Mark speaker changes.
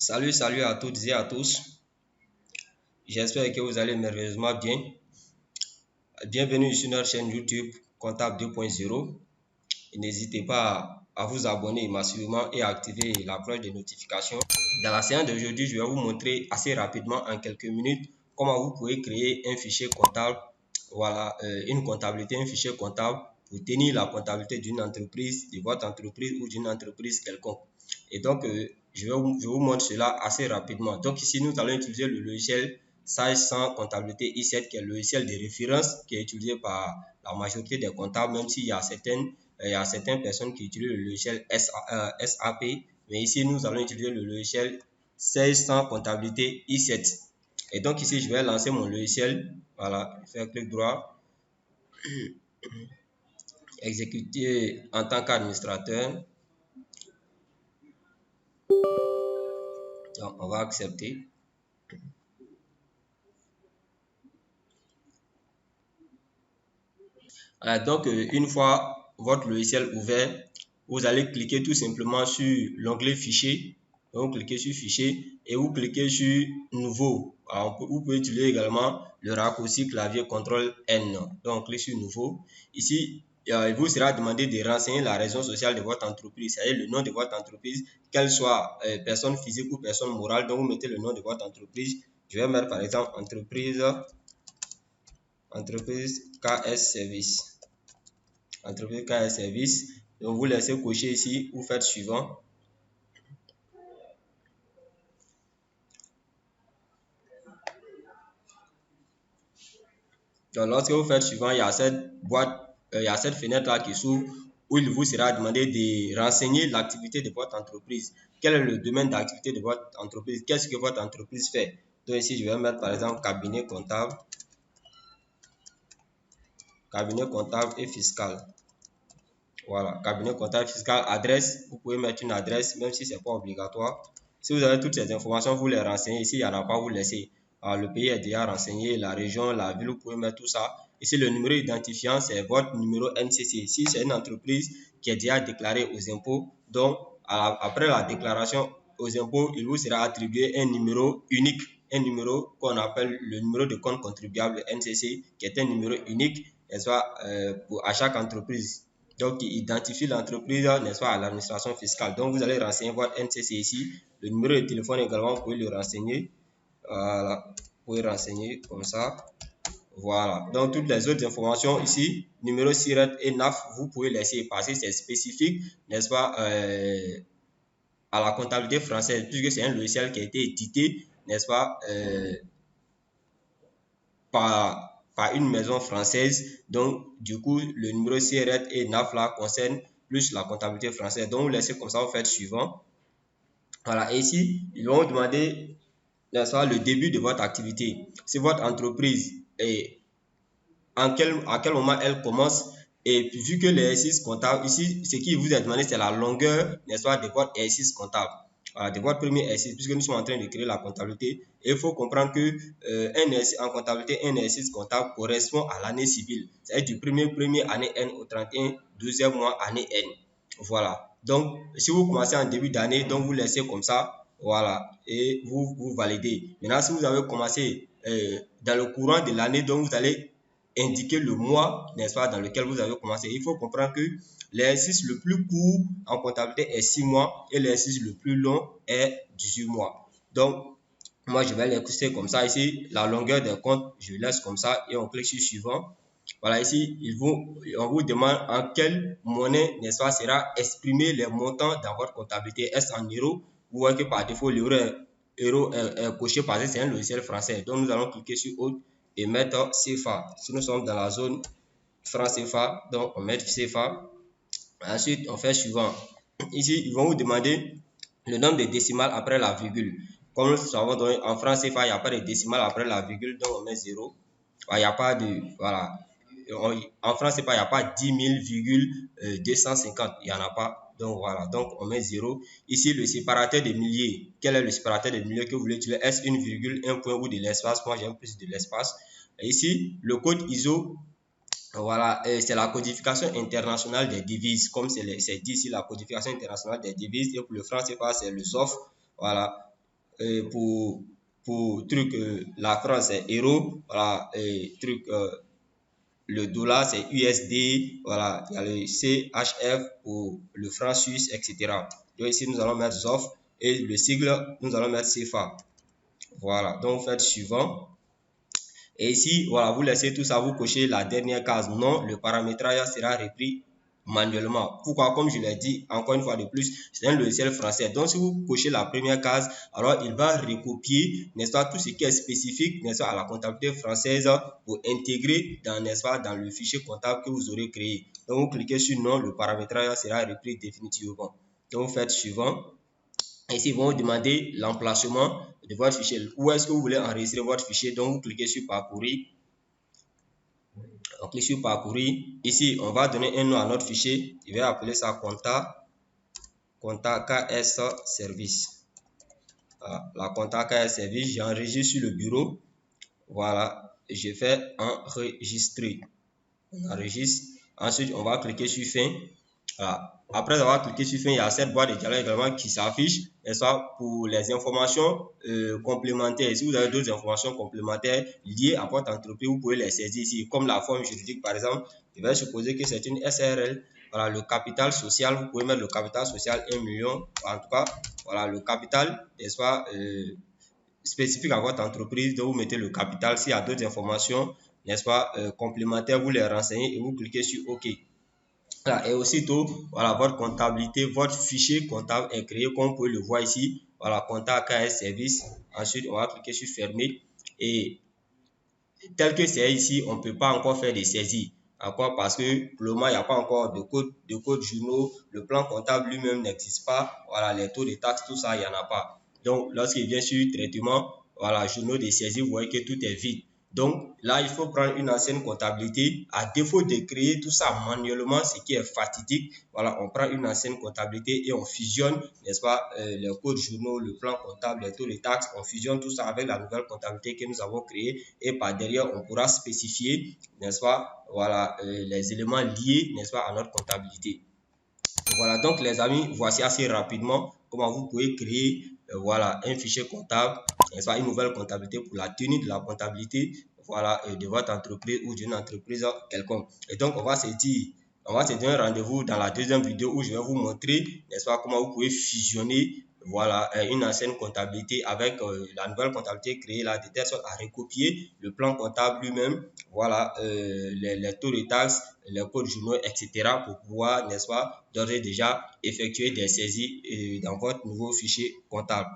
Speaker 1: Salut à toutes et à tous. J'espère que vous allez merveilleusement bien. Bienvenue sur notre chaîne YouTube Comptable 2.0. N'hésitez pas à vous abonner massivement et à activer la cloche de notification. Dans la séance d'aujourd'hui, je vais vous montrer assez rapidement en quelques minutes comment vous pouvez créer un fichier comptable. Voilà, une comptabilité, un fichier comptable pour tenir la comptabilité d'une entreprise, de votre entreprise ou d'une entreprise quelconque. Et donc, je vous montre cela assez rapidement. Donc ici, nous allons utiliser le logiciel Sage 100 Comptabilité I7, qui est le logiciel de référence qui est utilisé par la majorité des comptables, même s'il y a certaines personnes qui utilisent le logiciel SAP. Mais ici, nous allons utiliser le logiciel Sage 100 Comptabilité I7. Et donc ici, je vais lancer mon logiciel. Voilà, faire clic droit, exécuter en tant qu'administrateur. Donc, on va accepter. Voilà, donc, une fois votre logiciel ouvert, vous allez cliquer tout simplement sur l'onglet fichier. Donc, cliquez sur fichier et vous cliquez sur nouveau. Alors, vous pouvez utiliser également le raccourci clavier CTRL N. Donc, cliquez sur nouveau. Ici, il vous sera demandé de renseigner la raison sociale de votre entreprise, c'est-à-dire le nom de votre entreprise, qu'elle soit personne physique ou personne morale. Donc, vous mettez le nom de votre entreprise. Je vais mettre par exemple entreprise KS Service. Entreprise KS Service. Donc, vous laissez cocher ici, vous faites suivant. Donc, lorsque vous faites suivant, il y a cette boîte, il y a cette fenêtre-là qui s'ouvre où il vous sera demandé de renseigner l'activité de votre entreprise. Quel est le domaine d'activité de votre entreprise? Qu'est-ce que votre entreprise fait? Donc, ici, je vais mettre par exemple cabinet comptable et fiscal. Voilà, cabinet comptable fiscal, adresse, vous pouvez mettre une adresse, même si ce n'est pas obligatoire. Si vous avez toutes ces informations, vous les renseignez. Ici, il n'y en a pas, vous laissez. Alors, le pays est déjà renseigné, la région, la ville, vous pouvez mettre tout ça. Ici, le numéro identifiant, c'est votre numéro NCC. Si c'est une entreprise qui est déjà déclarée aux impôts, donc après la déclaration aux impôts, il vous sera attribué un numéro unique, un numéro qu'on appelle le numéro de compte contribuable NCC, qui est un numéro unique, n'est-ce pas, à chaque entreprise. Donc, il identifie l'entreprise, n'est-ce pas, à l'administration fiscale. Donc, vous allez renseigner votre NCC ici. Le numéro de téléphone également, vous pouvez le renseigner. Voilà, vous pouvez renseigner comme ça. Voilà. Donc, toutes les autres informations ici, numéro SIRET et NAF, vous pouvez laisser passer. C'est spécifique, n'est-ce pas, à la comptabilité française, puisque c'est un logiciel qui a été édité, n'est-ce pas, par une maison française. Donc, du coup, le numéro CRET et NAF là concerne plus la comptabilité française. Donc, vous laissez comme ça, vous faites suivant. Voilà, et ici, ils vont vous demander le début de votre activité. Si votre entreprise est à quel moment elle commence. Et vu que l'exercice comptable, ici, ce qui vous est demandé, c'est la longueur, n'est-ce pas, de votre exercice comptable. Voilà, de votre premier exercice, puisque nous sommes en train de créer la comptabilité. Et il faut comprendre que en comptabilité, un exercice comptable correspond à l'année civile. C'est-à-dire du premier année N au 31, 12e mois, année N. Voilà. Donc, si vous commencez en début d'année, donc vous laissez comme ça, voilà, et vous validez. Maintenant, si vous avez commencé dans le courant de l'année, donc vous allez indiquer le mois, n'est-ce pas, dans lequel vous avez commencé. Il faut comprendre que l'exercice le plus court en comptabilité est 6 mois et l'exercice le plus long est 18 mois. Donc, moi, je vais l'écouter comme ça. Ici, la longueur des comptes, je laisse comme ça et on clique sur suivant. Voilà, ici, on vous demande en quelle monnaie, n'est-ce pas, sera exprimé les montants dans votre comptabilité. Est-ce en euros? Vous voyez que par défaut, l'euro est coché parce que c'est un logiciel français. Donc, nous allons cliquer sur autre et mettre CFA. Si nous sommes dans la zone franc CFA, donc on met CFA. Ensuite, on fait suivant. Ici, ils vont vous demander le nombre de décimales après la virgule. Comme nous savons, en franc CFA, il n'y a pas de décimales après la virgule, donc on met 0. Il n'y a pas de, voilà. En France, il n'y a pas 10 000,250. Il n'y en a pas. Donc voilà, donc on met 0. Ici, le séparateur des milliers. Quel est le séparateur des milliers que vous voulez utiliser? Est-ce une virgule, un point ou de l'espace? Moi, j'aime plus de l'espace. Ici, le code ISO, voilà, c'est la codification internationale des devises. Comme c'est dit ici, la codification internationale des devises. Et pour le franc CFA, c'est le SOF. Voilà. pour truc, la France c'est euro, voilà, truc, le dollar c'est USD, voilà, il y a le CHF pour le franc suisse, etc. Donc ici nous allons mettre ZOF et le sigle nous allons mettre CFA. Voilà, donc faites suivant. Et ici, voilà, vous laissez tout ça, vous cochez la dernière case. Non, le paramétrage sera repris manuellement. Pourquoi? Comme je l'ai dit, encore une fois de plus, c'est un logiciel français. Donc, si vous cochez la première case, alors il va recopier, n'est-ce pas, tout ce qui est spécifique, n'est-ce pas, à la comptabilité française pour intégrer dans, n'est-ce pas, dans le fichier comptable que vous aurez créé. Donc, vous cliquez sur non, le paramétrage sera repris définitivement. Donc, vous faites suivant. Ici, ils vont vous demander l'emplacement de votre fichier. Où est-ce que vous voulez enregistrer votre fichier? Donc, vous cliquez sur parcourir. On clique sur parcourir. Ici, on va donner un nom à notre fichier. Je vais appeler ça compta KS service. Voilà, la compta KS service. J'enregistre sur le bureau. Voilà, je fais enregistrer. On enregistre. Ensuite, on va cliquer sur fin. Voilà. Après avoir cliqué sur fin, il y a cette boîte de dialogue également qui s'affiche, et ça pour les informations complémentaires. Si vous avez d'autres informations complémentaires liées à votre entreprise, vous pouvez les saisir ici, comme la forme juridique par exemple. Je vais supposer que c'est une SRL. Voilà, le capital social, vous pouvez mettre le capital social 1 million. En tout cas, voilà, le capital, n'est-ce pas, spécifique à votre entreprise, donc vous mettez le capital. S'il y a d'autres informations, n'est-ce pas, complémentaires, vous les renseignez et vous cliquez sur OK. Et aussitôt, voilà, votre comptabilité, votre fichier comptable est créé, comme vous pouvez le voir ici. Voilà, compta KS service. Ensuite, on va cliquer sur fermer. Et tel que c'est ici, on ne peut pas encore faire des saisies. Encore parce que pour le moment, il n'y a pas encore de code journaux. Le plan comptable lui-même n'existe pas. Voilà, les taux de taxes, tout ça, il n'y en a pas. Donc, lorsqu'il vient sur traitement, voilà, journaux de saisie, vous voyez que tout est vide. Donc là, il faut prendre une ancienne comptabilité. À défaut de créer tout ça manuellement, ce qui est fatidique, voilà, on prend une ancienne comptabilité et on fusionne, n'est-ce pas, les codes journaux, le plan comptable, les taux de taxes, on fusionne tout ça avec la nouvelle comptabilité que nous avons créée et par derrière, on pourra spécifier, n'est-ce pas, voilà, les éléments liés, n'est-ce pas, à notre comptabilité. Voilà, donc les amis, voici assez rapidement comment vous pouvez créer voilà, un fichier comptable, n'est-ce pas, une nouvelle comptabilité pour la tenue de la comptabilité, voilà, de votre entreprise ou d'une entreprise quelconque. Et donc, on va se donner rendez-vous dans la deuxième vidéo où je vais vous montrer, n'est-ce pas, comment vous pouvez fusionner voilà, une ancienne comptabilité avec la nouvelle comptabilité créée là, de telle sorte à recopier le plan comptable lui-même, voilà, les taux de taxes, les codes journaux, etc. pour pouvoir, n'est-ce pas, d'ores et déjà effectuer des saisies dans votre nouveau fichier comptable.